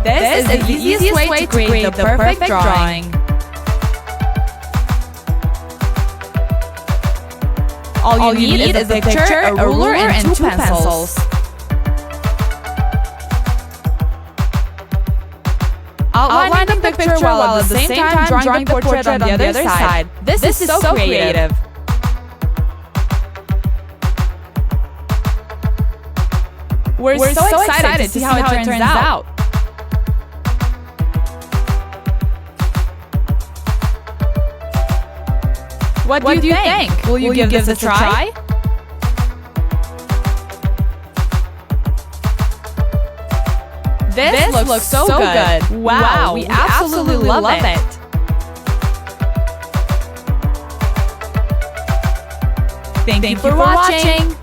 This is the easiest way to create the perfect drawing. All you need is a picture, a ruler, and two pencils. Outlining the picture while at the same time drawing the portrait on the other side. This is so creative. We're so excited to see how it turns out. What do you think? Will you give this a try? This looks so good. Wow, we absolutely love it. Thank you for watching.